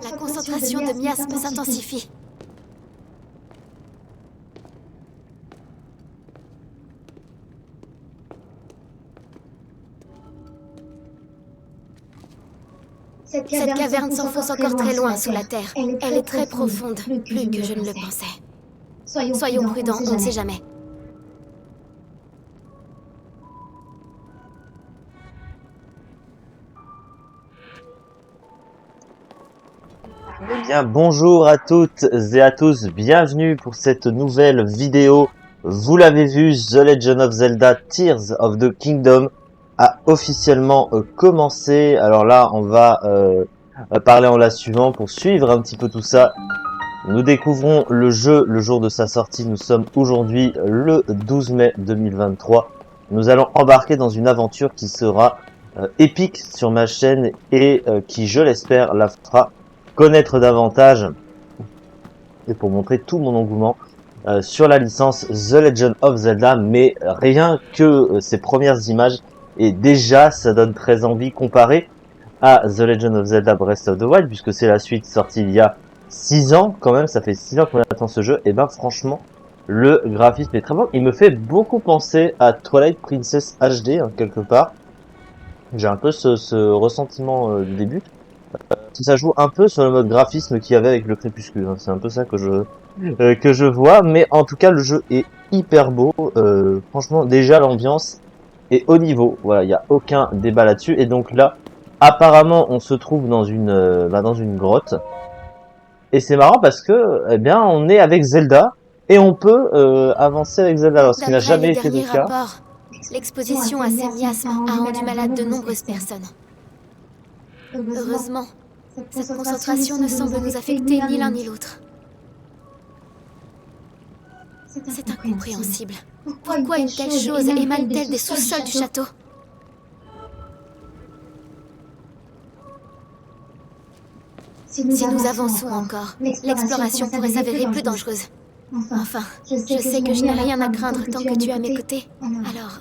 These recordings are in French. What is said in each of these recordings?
La concentration de miasmes s'intensifie. Cette caverne s'enfonce encore très loin sous la terre. Elle est très profonde, plus que je ne le pensais. Soyons prudents, on ne sait jamais. Eh bien, bonjour à toutes et à tous, bienvenue pour cette nouvelle vidéo. Vous l'avez vu, The Legend of Zelda Tears of the Kingdom a officiellement commencé. Alors là, on va parler en la suivant pour suivre un petit peu tout ça. Nous découvrons le jeu le jour de sa sortie. Nous sommes aujourd'hui le 12 mai 2023. Nous allons embarquer dans une aventure qui sera épique sur ma chaîne et qui, je l'espère, la fera connaître davantage et pour montrer tout mon engouement sur la licence The Legend of Zelda, mais rien que ces premières images et déjà ça donne très envie comparé à The Legend of Zelda Breath of the Wild, puisque c'est la suite sortie il y a 6 ans quand même, ça fait 6 ans qu'on attend ce jeu, et ben franchement le graphisme est très bon, il me fait beaucoup penser à Twilight Princess HD hein, quelque part. J'ai un peu ce ressentiment du début. Ça joue un peu sur le mode graphisme qu'il y avait avec le Crépuscule, hein. C'est un peu ça que je vois, mais en tout cas le jeu est hyper beau. Franchement, déjà l'ambiance est au niveau. Voilà, il y a aucun débat là-dessus. Et donc là, apparemment, on se trouve dans une grotte. Et c'est marrant parce que, eh bien, on est avec Zelda et on peut avancer avec Zelda, alors ce qui n'a D'après les jamais été le derniers cas. rapports, l'exposition à ces miasmes a rendu malade de nombreuses personnes. Heureusement, cette concentration ne semble nous affecter ni l'un ni l'autre. C'est incompréhensible. Pourquoi une telle chose émane-t-elle des sous-sols du château? Si nous avançons encore, l'exploration pourrait s'avérer plus dangereuse. Enfin, je sais que je n'ai rien à craindre tant que tu es à mes côtés. Alors,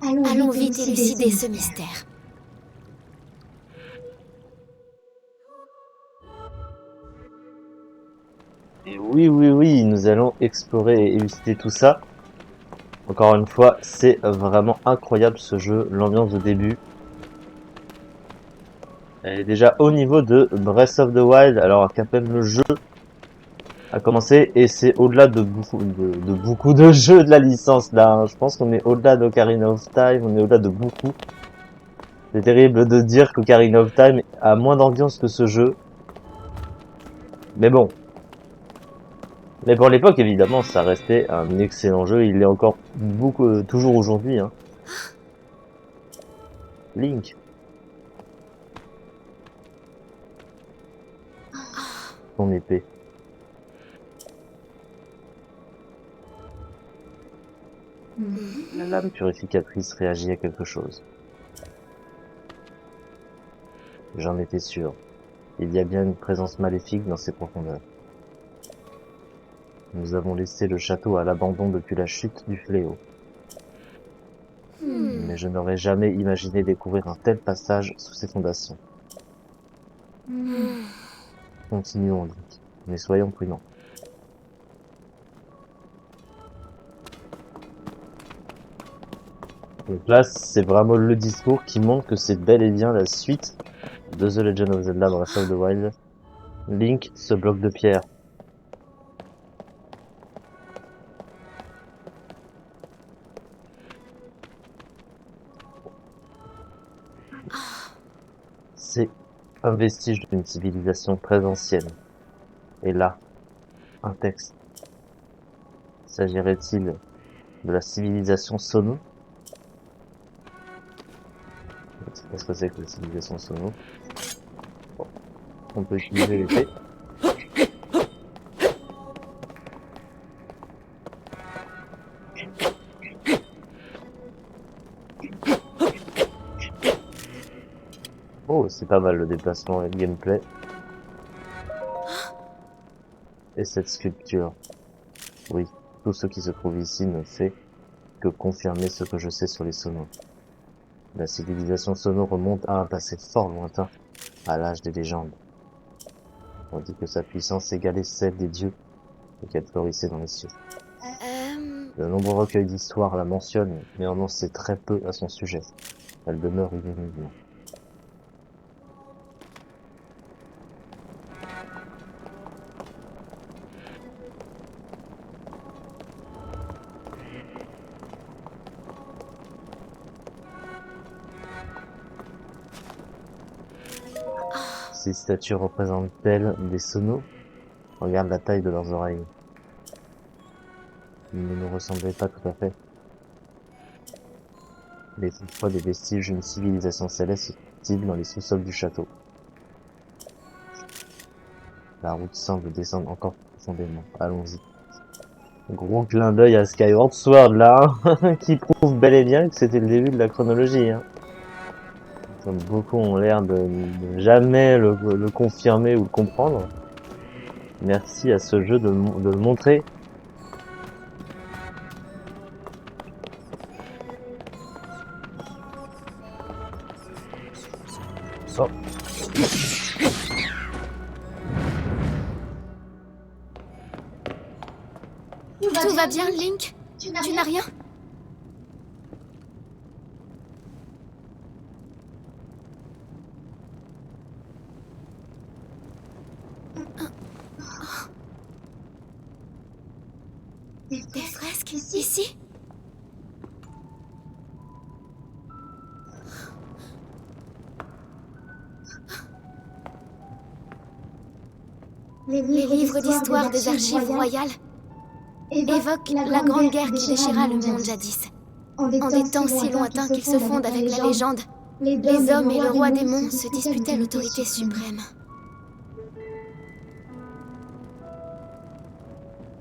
allons vite élucider ce mystère. Et oui, nous allons explorer et élucider tout ça. Encore une fois, c'est vraiment incroyable ce jeu, l'ambiance de début. Elle est déjà au niveau de Breath of the Wild, alors qu'à peine le jeu a commencé, et c'est au-delà de beaucoup de jeux de la licence là, hein. Je pense qu'on est au-delà d'Ocarina of Time, on est au-delà de beaucoup. C'est terrible de dire qu'Ocarina of Time a moins d'ambiance que ce jeu. Mais bon. Mais pour l'époque, évidemment, ça restait un excellent jeu, il est encore toujours aujourd'hui, hein. Link. Son épée. La lame purificatrice réagit à quelque chose. J'en étais sûr. Il y a bien une présence maléfique dans ces profondeurs. Nous avons laissé le château à l'abandon depuis la chute du fléau. Mais je n'aurais jamais imaginé découvrir un tel passage sous ses fondations. Continuons, Link, mais soyons prudents. Donc là, c'est vraiment le discours qui montre que c'est bel et bien la suite de The Legend of Zelda Breath of the Wild. Link, ce bloc de pierre. C'est un vestige d'une civilisation très ancienne. Et là, un texte. S'agirait-il de la civilisation Sono? Je ne sais pas ce que c'est que la civilisation Sono. Bon, on peut utiliser l'épée. Oh, c'est pas mal le déplacement et le gameplay. Et cette sculpture. Oui, tout ce qui se trouve ici ne fait que confirmer ce que je sais sur les Sonos. La civilisation Sono remonte à un passé fort lointain, à l'âge des légendes. On dit que sa puissance égalait celle des dieux et qu'elle florissait dans les cieux. De nombreux recueils d'histoires la mentionnent, mais on en sait très peu à son sujet. Elle demeure une énigme. Ces statues représentent-elles des sonos? Regarde la taille de leurs oreilles. Ils ne nous ressemblaient pas tout à fait. Il est toutefois des vestiges d'une civilisation céleste susceptible dans les sous-sols du château. La route semble descendre encore profondément. Allons-y. Gros clin d'œil à Skyward Sword là, hein, qui prouve bel et bien que c'était le début de la chronologie. Hein. Comme beaucoup ont l'air de jamais le confirmer ou le comprendre. Merci à ce jeu de le montrer. Oh. Tout va bien, Link? Tu n'as rien? Des fresques ici? Les livres d'histoire des archives royales évoquent la grande guerre qui déchira le monde jadis. En des temps si lointains qu'ils se fondent avec la légende, les hommes et le roi démon se disputaient l'autorité suprême.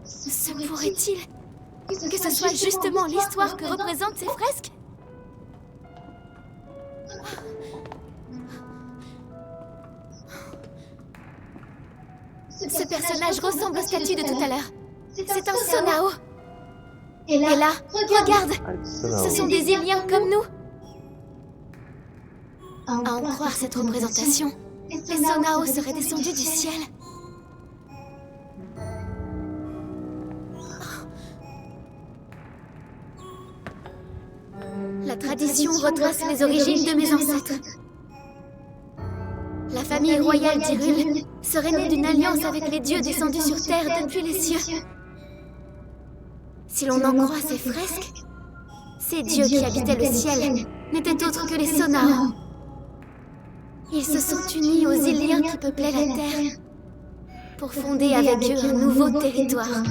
Se pourrait-il que ce soit justement l'histoire que représentent ces fresques? Ce personnage ressemble au statue de tout à l'heure. C'est un Sonao. Et là, regarde, ce sont des Iliens comme nous. À en croire cette représentation, les Sonao seraient descendus du ciel. La tradition retrace les origines de mes ancêtres. La famille royale d'Hyrule serait née d'une alliance avec les dieux descendus sur Terre depuis les cieux. Si l'on en croit ces fresques, ces dieux qui habitaient le ciel n'étaient autres que les Sonao. Ils se sont unis aux Iliens qui peuplaient la Terre pour fonder avec eux un nouveau territoire,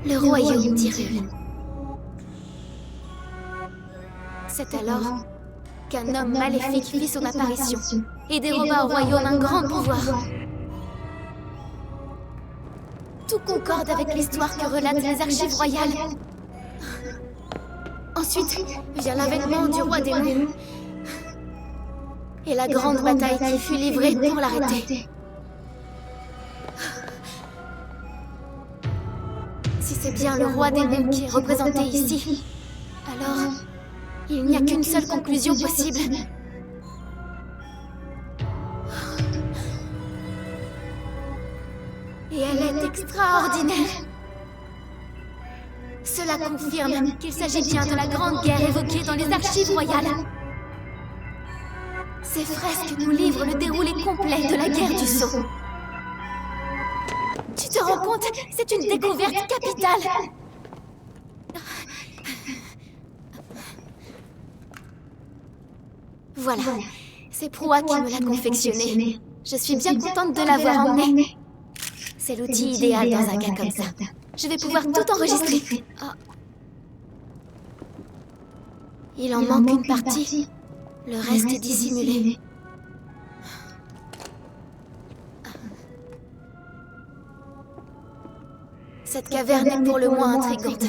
le royaume d'Hyrule. C'est alors qu'un homme maléfique fit son apparition et déroba au royaume un grand pouvoir. Tout concorde avec l'histoire que relatent les archives royales. Ensuite vient l'avènement du roi démon et la grande bataille qui fut livrée pour l'arrêter. Si c'est bien le roi démon qui est représenté ici, alors il n'y a qu'une seule conclusion possible. Et elle est extraordinaire. Cela confirme qu'il s'agit bien de la grande guerre évoquée dans les archives royales. Ces fresques nous livrent le déroulé complet de la guerre du Sceau. Tu te rends compte? C'est une découverte capitale. Voilà, c'est Proa qui me l'a confectionné. Je suis bien contente de l'avoir emmené. C'est l'outil idéal dans un cas comme ça. Je vais pouvoir tout enregistrer. Oh. Il en manque une partie. Le reste est dissimulé. Cette caverne est pour le moins intrigante.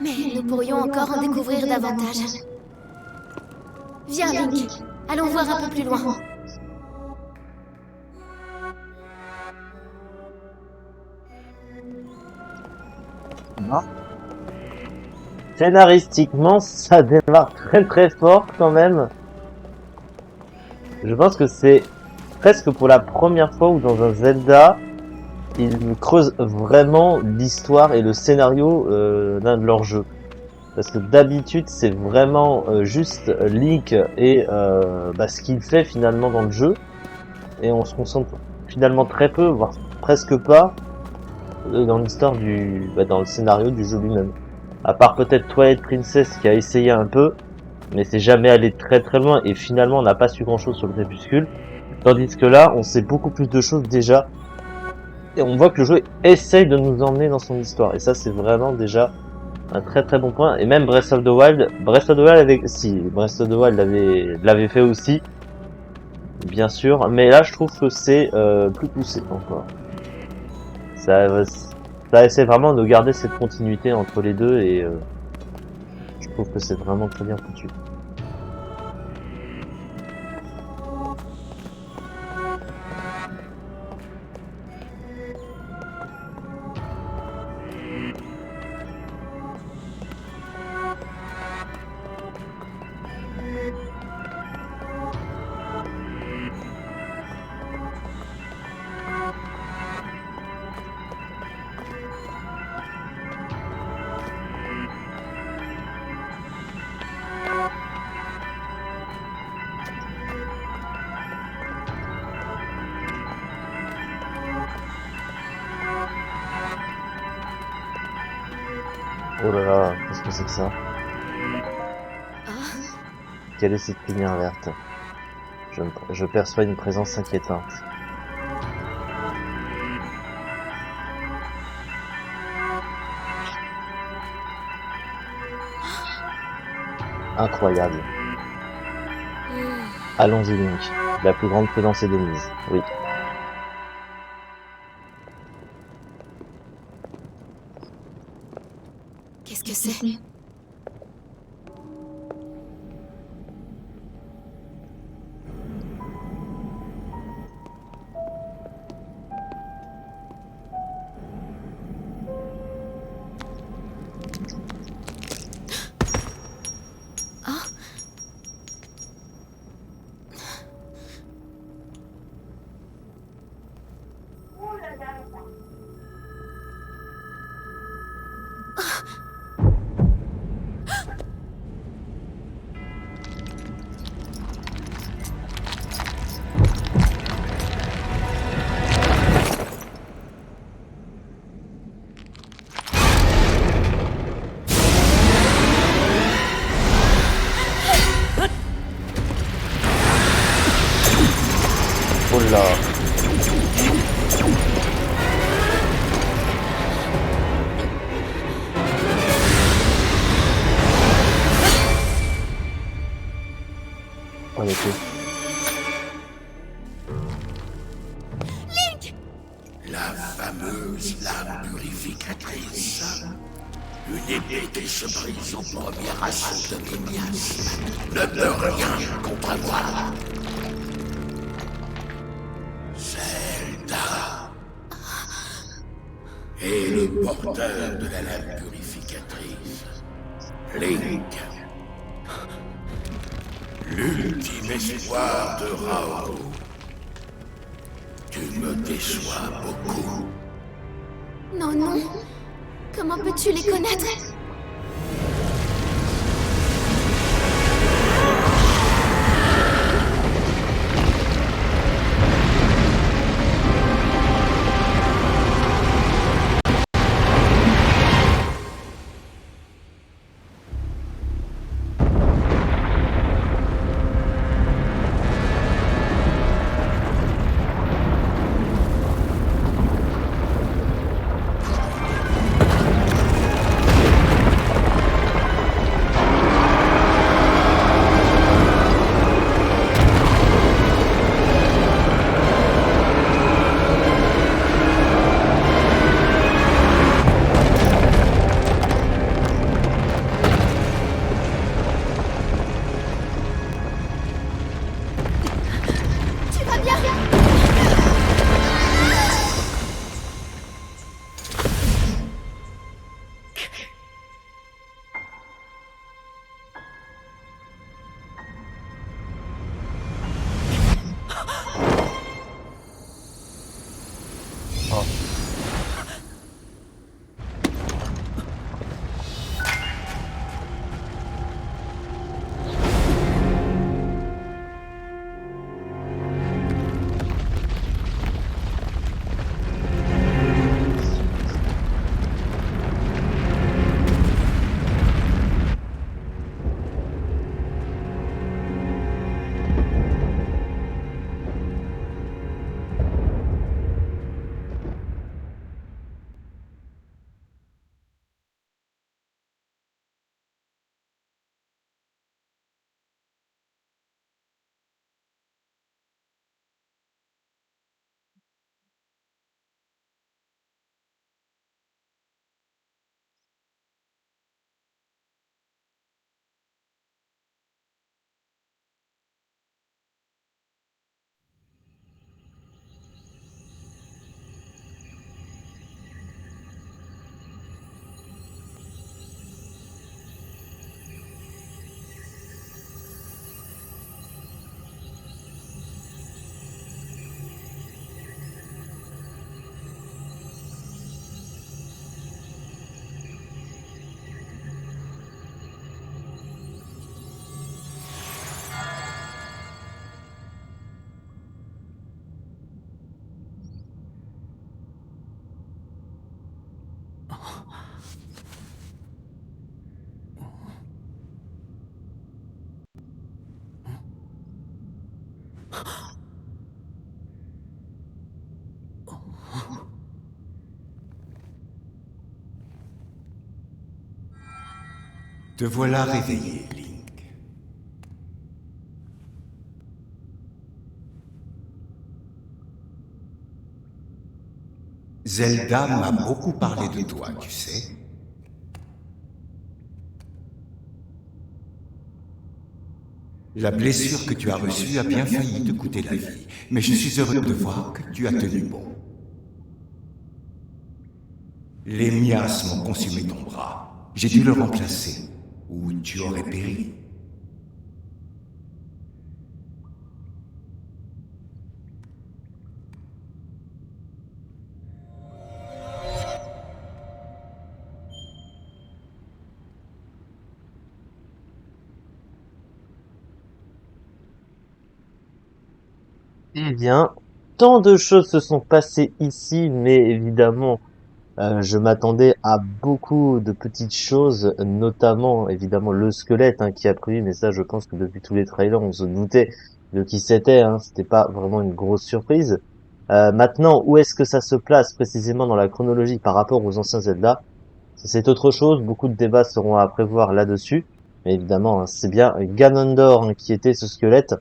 Mais nous pourrions encore en découvrir davantage. Viens, Link. Allons voir un peu plus loin. Non. Scénaristiquement, ça démarre très très fort quand même. Je pense que c'est presque pour la première fois où dans un Zelda, ils creusent vraiment l'histoire et le scénario d'un de leurs jeux. Parce que d'habitude, c'est vraiment juste Link et ce qu'il fait finalement dans le jeu. Et on se concentre finalement très peu, voire presque pas, dans l'histoire dans le scénario du jeu lui-même. À part peut-être Twilight Princess qui a essayé un peu, mais c'est jamais allé très très loin et finalement on n'a pas su grand chose sur le crépuscule. Tandis que là, on sait beaucoup plus de choses déjà. Et on voit que le jeu essaye de nous emmener dans son histoire. Et ça, c'est vraiment déjà un très très bon point. Et même Breath of the Wild, Breath of the Wild l'avait fait aussi, bien sûr. Mais là, je trouve que c'est plus poussé encore. Ça essaie vraiment de garder cette continuité entre les deux et je trouve que c'est vraiment très bien foutu. Oh là là, qu'est-ce que c'est que ça? Quelle est cette lumière verte? Je perçois une présence inquiétante. Incroyable. Allons-y Link. La plus grande prudence est de mise. Oui. Qu'est-ce que c'est? Oh là. Oh, les coups. La fameuse lame purificatrice. Une épée qui se brise au premier assaut de mes miasmes ne peut rien contre moi. Zelda. Et le porteur de la lame purificatrice. Link. L'ultime espoir de Raoult. Tu me déçois beaucoup. Non, non. Comment peux-tu les connaître? Te voilà réveillé, Link. Zelda m'a beaucoup parlé de toi, tu sais. La blessure que tu as reçue a bien failli te coûter la vie, mais je suis heureux de voir que tu as tenu bon. Les miasmes ont consumé ton bras. J'ai dû le remplacer, ou tu aurais péri. Eh bien, tant de choses se sont passées ici, mais évidemment, je m'attendais à beaucoup de petites choses, notamment évidemment le squelette qui a pris, mais ça je pense que depuis tous les trailers on se doutait de qui c'était, c'était pas vraiment une grosse surprise. Maintenant, où est-ce que ça se place précisément dans la chronologie par rapport aux anciens Zelda? C'est autre chose, beaucoup de débats seront à prévoir là-dessus, mais évidemment c'est bien Ganondorf qui était ce squelette,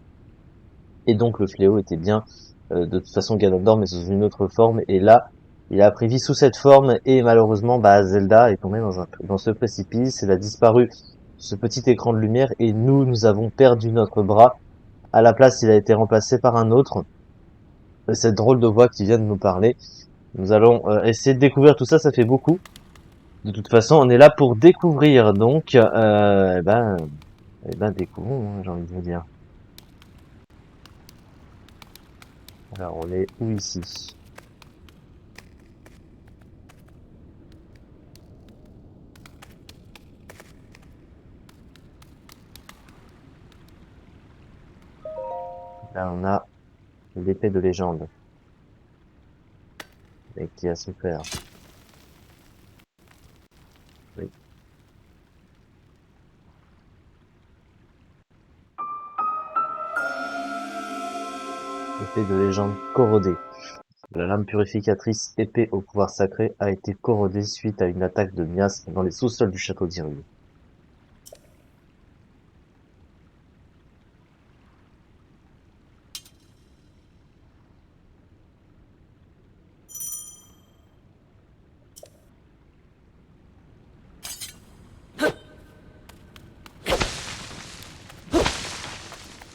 et donc le fléau était bien de toute façon Ganondorf mais sous une autre forme, et là il a pris vie sous cette forme, et malheureusement Zelda est tombé dans ce précipice, il a disparu ce petit écran de lumière, et nous avons perdu notre bras. À la place il a été remplacé par un autre, cette drôle de voix qui vient de nous parler. Nous allons essayer de découvrir tout ça, ça fait beaucoup. De toute façon on est là pour découvrir, donc découvrons, j'ai envie de vous dire. Alors on est où ici? Là on a l'épée de légende, et qui a souffert. Oui. Épée de légende corrodée. La lame purificatrice épée au pouvoir sacré a été corrodée suite à une attaque de miasmes dans les sous-sols du château d'Hyrule.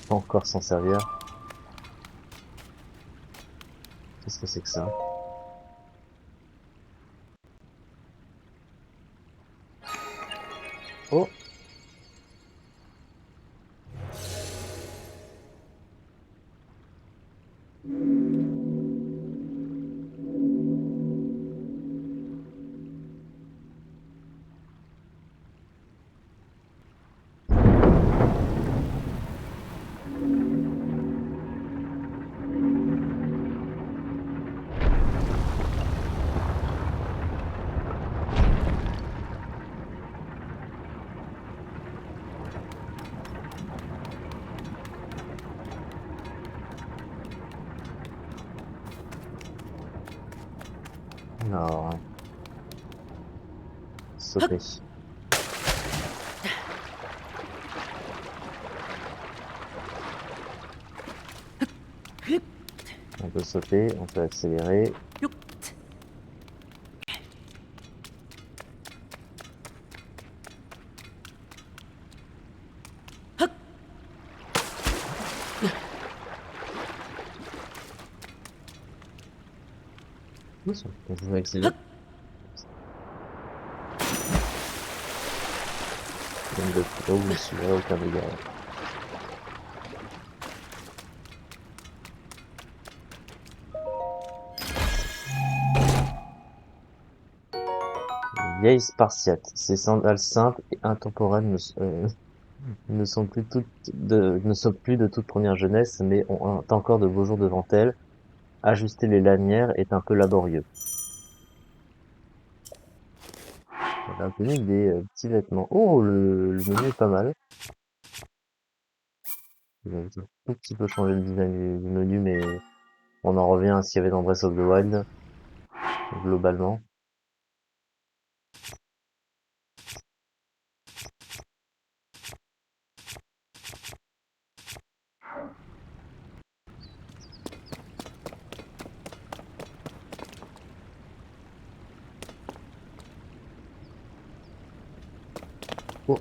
Encore s'en servir. Qu'est-ce que c'est que ça? Oh! Alors, sauter. On peut sauter, on peut accélérer. On peut accélérer. Même de plus haut, je suis aucun dégât. Vieille spartiate. Ces sandales simples et intemporelles ne sont plus de toute première jeunesse, mais ont encore de beaux jours devant elles. Ajuster les lanières est un peu laborieux. On a obtenu des petits vêtements. Oh, le menu est pas mal. Ils ont un tout petit peu changé le design du menu, mais on en revient à ce qu'il y avait dans Breath of the Wild, globalement. Oh,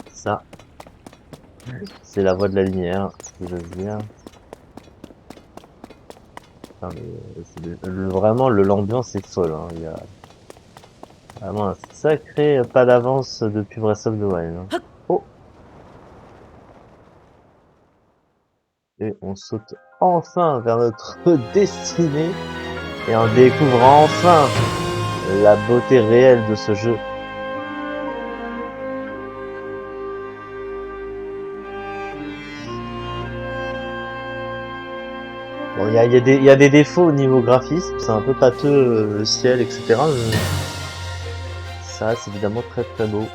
ça, c'est la voie de la lumière, si j'ose dire. Enfin, mais, vraiment, l'ambiance est folle, hein. Il y a vraiment un sacré pas d'avance depuis Breath of the Wild, hein. Oh, et on saute enfin vers notre destinée et on découvre enfin la beauté réelle de ce jeu. Bon, il y a des défauts au niveau graphisme, c'est un peu pâteux, le ciel, etc. Mais ça, c'est évidemment très très beau.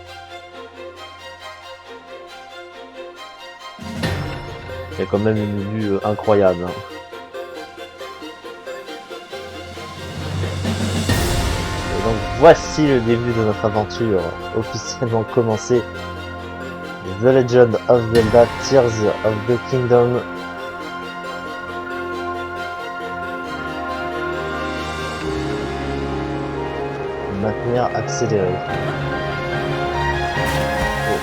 Il y a quand même une vue incroyable, hein. Et donc voici le début de notre aventure officiellement commencée. The Legend of Zelda Tears of the Kingdom. Maintenir accéléré. Oh.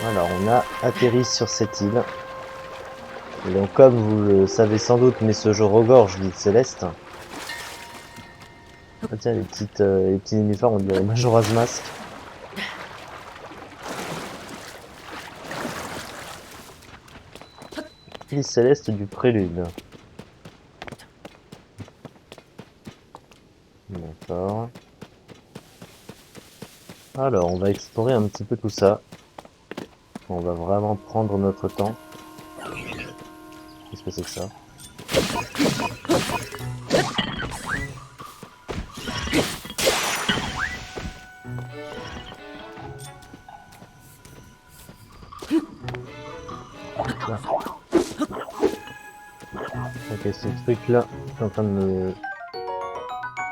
Voilà, on a atterri sur cette île. Et donc, comme vous le savez sans doute, mais ce jeu regorge d'îles célestes. Ah tiens, les petits uniformes, on dirait Majora's Mask. Île céleste du prélude. D'accord. Alors, on va explorer un petit peu tout ça. On va vraiment prendre notre temps. Qu'est-ce que c'est que ça? Là. Ok, ce truc-là est en train de me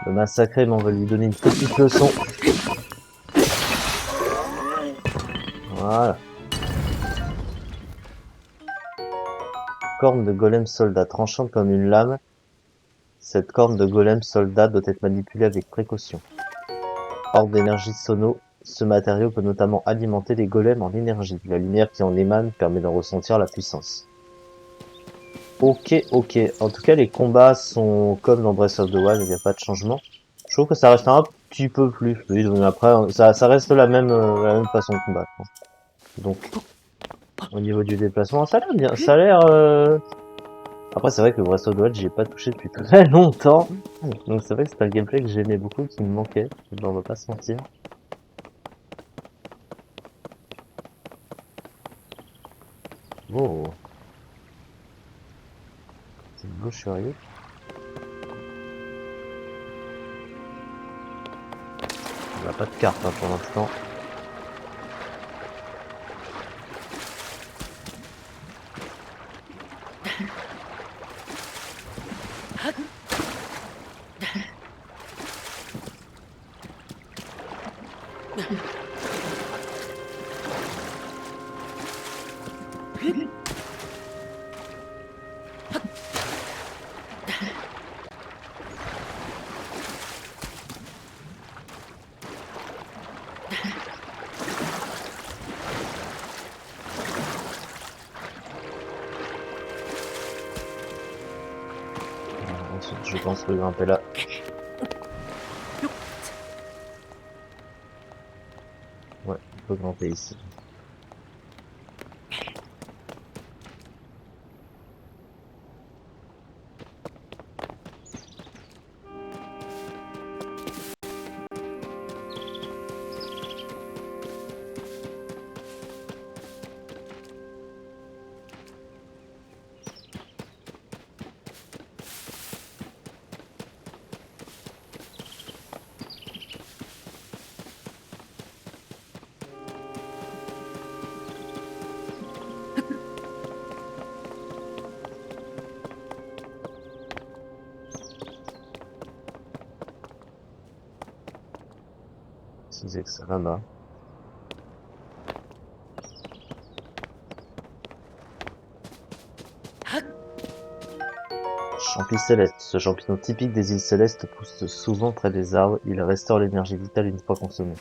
massacrer, mais on va lui donner une petite leçon. Voilà. Corne de golem soldat, tranchante comme une lame. Cette corne de golem soldat doit être manipulée avec précaution. Hors d'énergie sono, ce matériau peut notamment alimenter les golems en énergie. La lumière qui en émane permet d'en ressentir la puissance. Ok, ok. En tout cas, les combats sont comme dans Breath of the Wild, il n'y a pas de changement. Je trouve que ça reste un petit peu plus fluide, mais après, ça reste la même façon de combattre, hein. Donc, au niveau du déplacement, ça a l'air bien. Ça a l'air... Après, c'est vrai que Breath of the Wild, j'y ai pas touché depuis très longtemps. Donc c'est vrai que c'est un gameplay que j'aimais beaucoup, qui me manquait. On va pas se mentir. Oh, c'est beau, curieux. On n'a pas de carte, hein, pour l'instant. Ensuite, je pense que grimper là. Ouais, on peut grimper ici. Si c'est que ça là-bas. Champi céleste. Ce champignon typique des îles célestes pousse souvent près des arbres. Il restaure l'énergie vitale une fois consommé.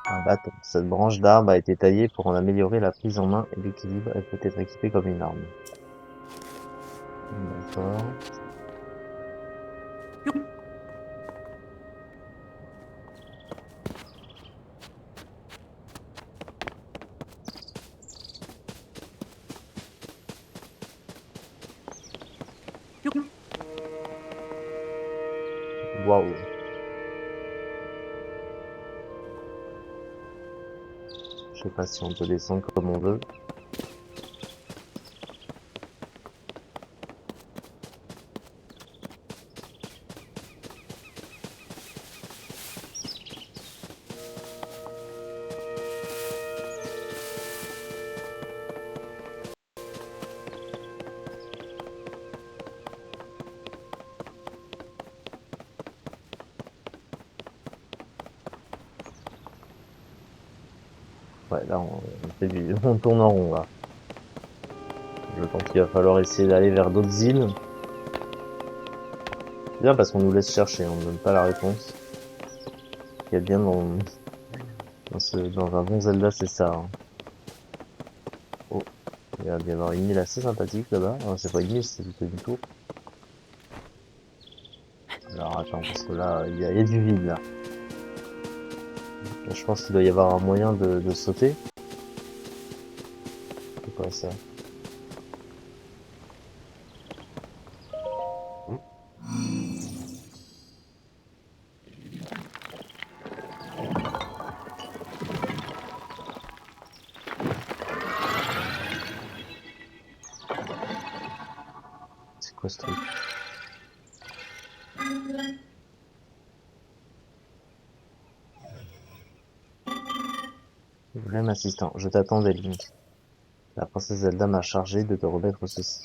Un bâton. Cette branche d'arbre a été taillée pour en améliorer la prise en main et l'équilibre. Elle peut être équipée comme une arme. D'accord. Waouh. Je sais pas si on peut descendre comme on veut. Ouais, là, on tourne en rond, là. Je pense qu'il va falloir essayer d'aller vers d'autres îles. C'est bien parce qu'on nous laisse chercher, on ne donne pas la réponse. Ce qu'il y a bien dans un bon Zelda, c'est ça. Hein. Oh, il va y avoir une île assez sympathique là-bas. Ah, c'est pas une île, c'est plutôt une tour. Alors attends, parce que là, il y a du vide là. Je pense qu'il doit y avoir un moyen de sauter. C'est quoi ça? C'est quoi ce truc? Problème assistant, je t'attendais, Link. La princesse Zelda m'a chargé de te remettre ceci.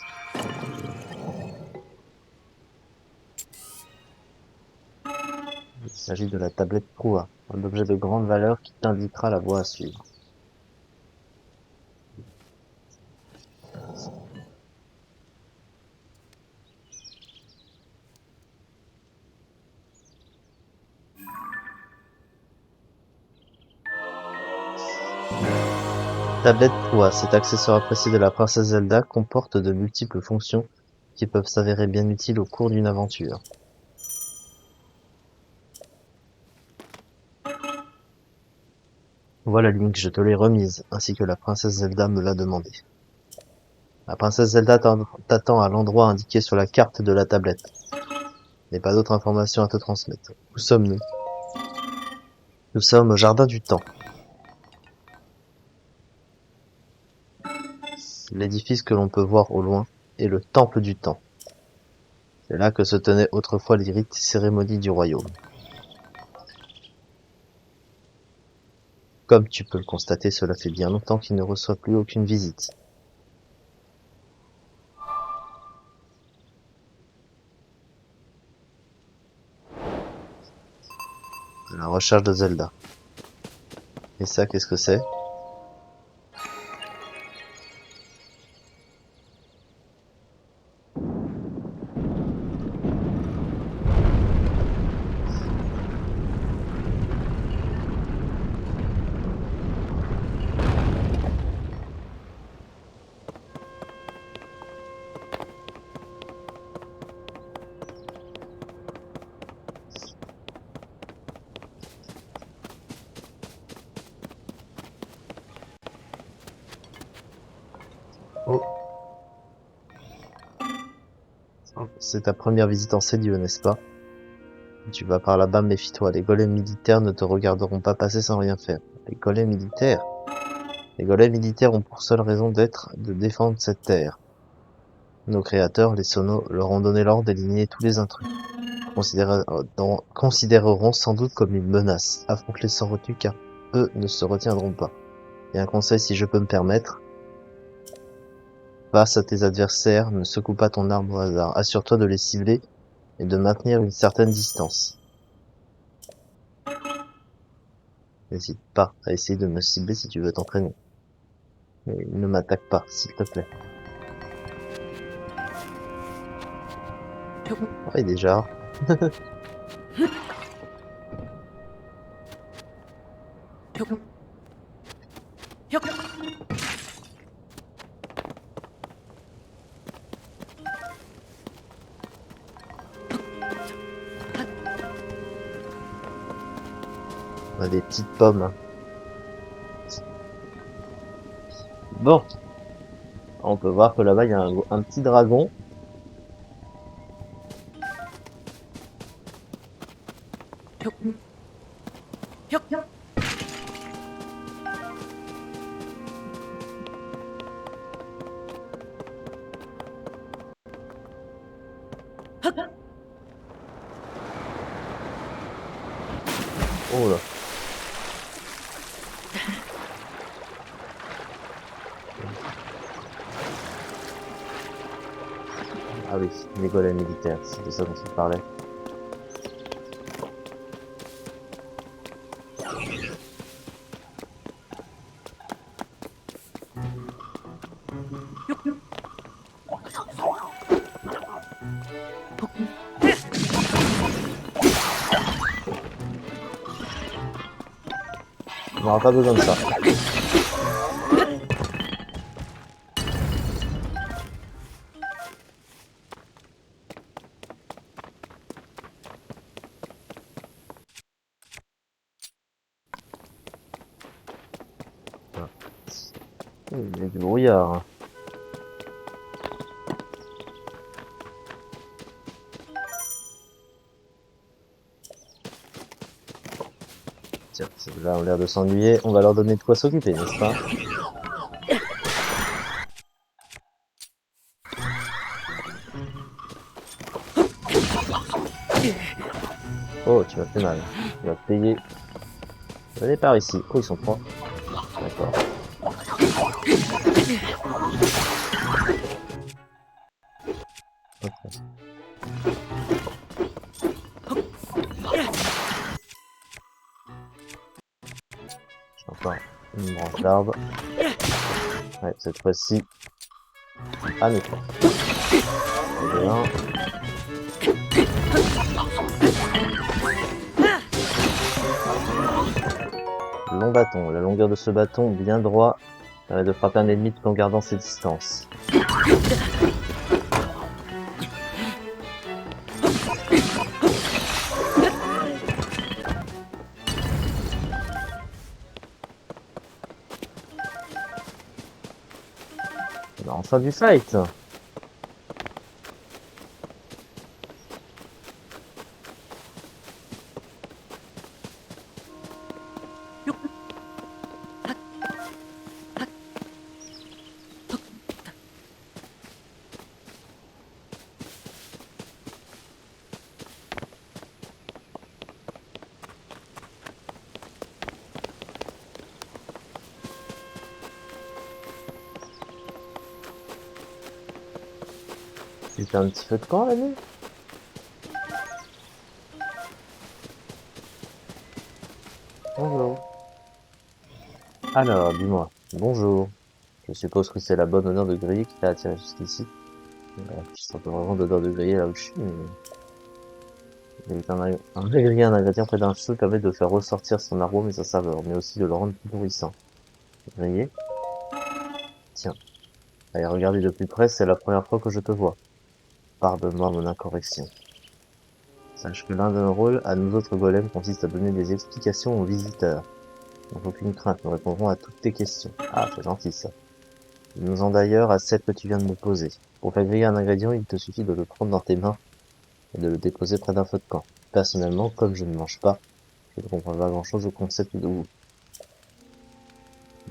Il s'agit de la tablette Proa, un objet de grande valeur qui t'indiquera la voie à suivre. Tablette Proa, cet accessoire apprécié de la princesse Zelda comporte de multiples fonctions qui peuvent s'avérer bien utiles au cours d'une aventure. Voilà Link, je te l'ai remise, ainsi que la princesse Zelda me l'a demandé. La princesse Zelda t'attend à l'endroit indiqué sur la carte de la tablette. Il n'y a pas d'autre information à te transmettre. Où sommes-nous? Nous sommes au jardin du temps. L'édifice que l'on peut voir au loin est le temple du temps. C'est là que se tenaient autrefois les rites et cérémonies du royaume. Comme tu peux le constater, cela fait bien longtemps qu'il ne reçoit plus aucune visite. La recherche de Zelda. Et ça, qu'est-ce que c'est? Oh, c'est ta première visite en ces lieux, n'est-ce pas? Tu vas par là-bas, méfie-toi. Les golems militaires ne te regarderont pas passer sans rien faire. Les golems militaires? Les golems militaires ont pour seule raison d'être de défendre cette terre. Nos créateurs, les Sonos, leur ont donné l'ordre d'éliminer tous les intrus. Considéreront sans doute comme une menace. Affronte-les sans retenue car eux ne se retiendront pas. Et un conseil si je peux me permettre. Face à tes adversaires, ne secoue pas ton arme au hasard. Assure-toi de les cibler et de maintenir une certaine distance. N'hésite pas à essayer de me cibler si tu veux t'entraîner. Mais ne m'attaque pas, s'il te plaît. Ouais, déjà. On a des petites pommes. Bon. On peut voir que là-bas, il y a un petit dragon. Oh là. Ah oui, les golems militaires, c'est de ça dont il parlait. On n'aura pas besoin de ça. Il y a du brouillard. Tiens, ceux-là ont l'air de s'ennuyer. On va leur donner de quoi s'occuper, n'est-ce pas? Oh, tu m'as fait mal. Tu vas payer. Venez par ici. Oh, ils sont trois. D'accord. Ok. J'ai encore une branche d'arbre. Ouais, cette fois-ci. Ah, mais quoi. Bien. Long bâton. La longueur de ce bâton, bien droit, permet de frapper un ennemi tout en gardant ses distances. On a enfin du fight. Tu fais un petit feu de camp la nuit? Bonjour. Alors, dis-moi. Bonjour. Je suppose que c'est la bonne odeur de grillé qui t'a attiré jusqu'ici. Je sens pas vraiment d'odeur de grillé là où je suis, mais... Griller un ingrédient près d'un feu permet de faire ressortir son arôme et sa saveur, mais aussi de le rendre plus nourrissant. Grillé. Tiens. Allez, regardez de plus près, c'est la première fois que je te vois. Pardonne-moi mon incorrection. Sache que l'un de nos rôles, à nous autres golems, consiste à donner des explications aux visiteurs. Donc aucune crainte, nous répondrons à toutes tes questions. Ah, c'est gentil ça. Nous en d'ailleurs à celle que tu viens de me poser. Pour faire griller un ingrédient, il te suffit de le prendre dans tes mains et de le déposer près d'un feu de camp. Personnellement, comme je ne mange pas, je ne comprends pas grand chose au concept de goût.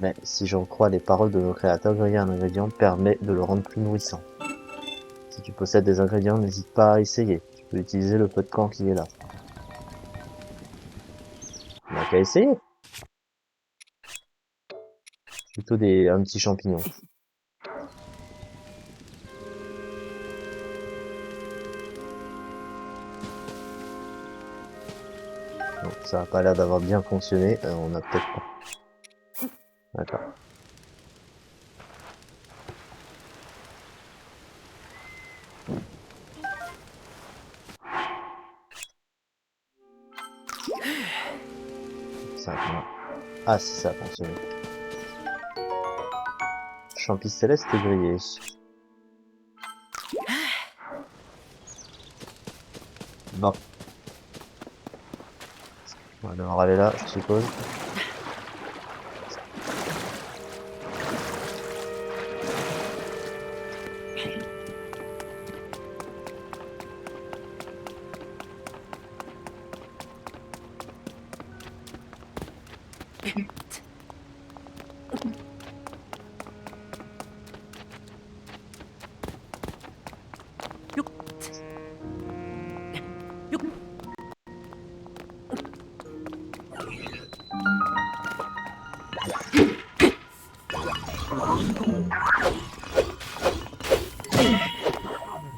Mais si j'en crois les paroles de nos créateurs, griller un ingrédient permet de le rendre plus nourrissant. Si tu possèdes des ingrédients, n'hésite pas à essayer. Tu peux utiliser le feu de camp qui est là. On n'a qu'à essayer. Plutôt un petit champignon. Bon, ça a pas l'air d'avoir bien fonctionné. On a peut-être pas. D'accord. Ah si, ça a fonctionné. Champi céleste grillé. Bon. On va devoir aller là, je suppose.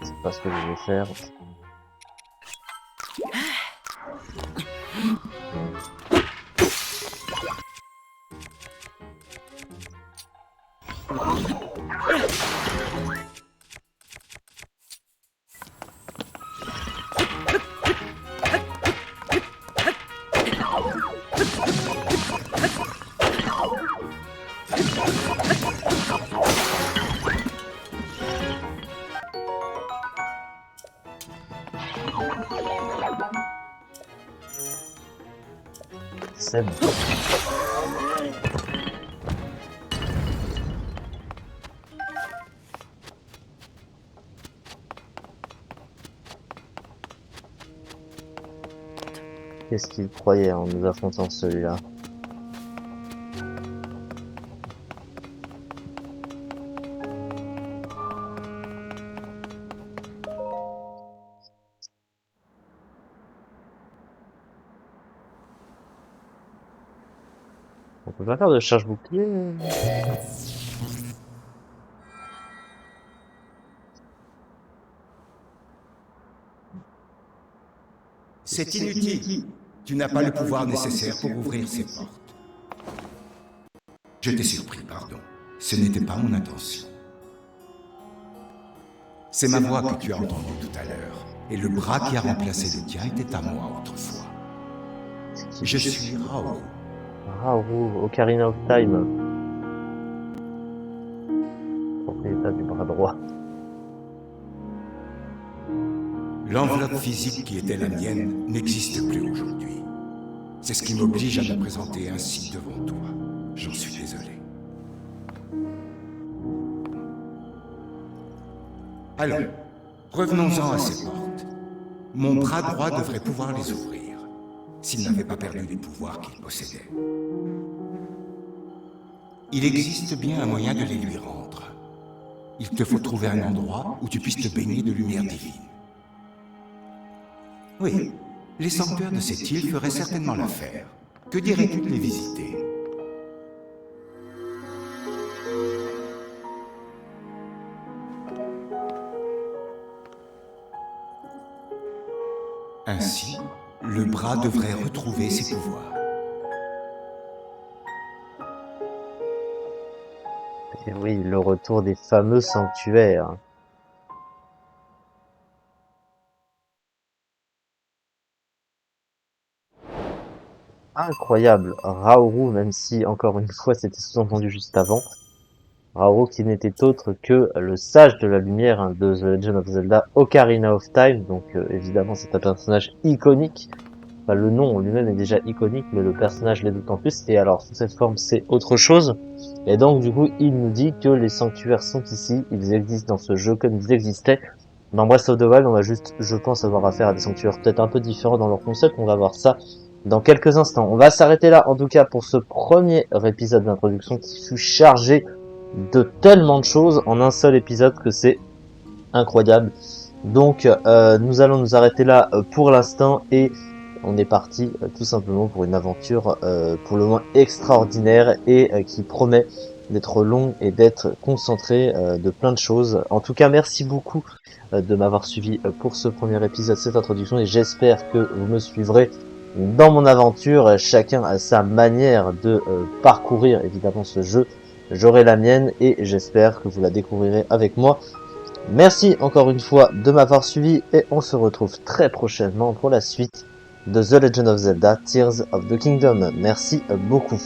C'est pas ce que je vais faire. C'est bon. Qu'est-ce qu'il croyait en nous affrontant celui-là? On peut pas faire de charge bouclier? C'est inutile. Tu n'as pas le pouvoir nécessaire pour ouvrir ces portes. Je t'ai surpris, pardon. Ce n'était pas mon intention. C'est ma voix que tu as entendue tout à l'heure. Et le bras qui a remplacé le tien était à moi autrefois. Je suis Raoru. Raoru, Ocarina of Time. Propriétaire du bras droit. L'enveloppe physique qui était la mienne n'existe plus aujourd'hui. C'est ce qui m'oblige à me présenter ainsi devant toi. J'en suis désolé. Allons, revenons-en à ces portes. Mon bras droit devrait pouvoir les ouvrir, s'il n'avait pas perdu les pouvoirs qu'il possédait. Il existe bien un moyen de les lui rendre. Il te faut trouver un endroit où tu puisses te baigner de lumière divine. Oui, les sanctuaires de cette île feraient certainement l'affaire. Que dirais-tu de les visiter? Ainsi, le bras devrait retrouver ses pouvoirs. Et oui, le retour des fameux sanctuaires. Incroyable, Raoru, même si encore une fois c'était sous-entendu juste avant, Raoru qui n'était autre que le sage de la lumière hein, de The Legend of Zelda Ocarina of Time, donc évidemment c'est un personnage iconique, enfin, le nom en lui-même est déjà iconique, mais le personnage l'est d'autant plus, et alors sous cette forme c'est autre chose, et donc du coup il nous dit que les sanctuaires sont ici, ils existent dans ce jeu comme ils existaient Dans Breath of the Wild, on va juste, je pense, avoir affaire à des sanctuaires peut-être un peu différents dans leur concept. On va voir ça dans quelques instants. On va s'arrêter là, en tout cas, pour ce premier épisode d'introduction qui fut chargé de tellement de choses en un seul épisode que c'est incroyable. Donc, nous allons nous arrêter là pour l'instant et on est parti tout simplement pour une aventure pour le moins extraordinaire et qui promet d'être long et d'être concentré de plein de choses. En tout cas, merci beaucoup de m'avoir suivi pour ce premier épisode, cette introduction, et j'espère que vous me suivrez dans mon aventure. Chacun a sa manière de parcourir évidemment ce jeu. J'aurai la mienne et j'espère que vous la découvrirez avec moi. Merci encore une fois de m'avoir suivi et on se retrouve très prochainement pour la suite de The Legend of Zelda Tears of the Kingdom. Merci beaucoup.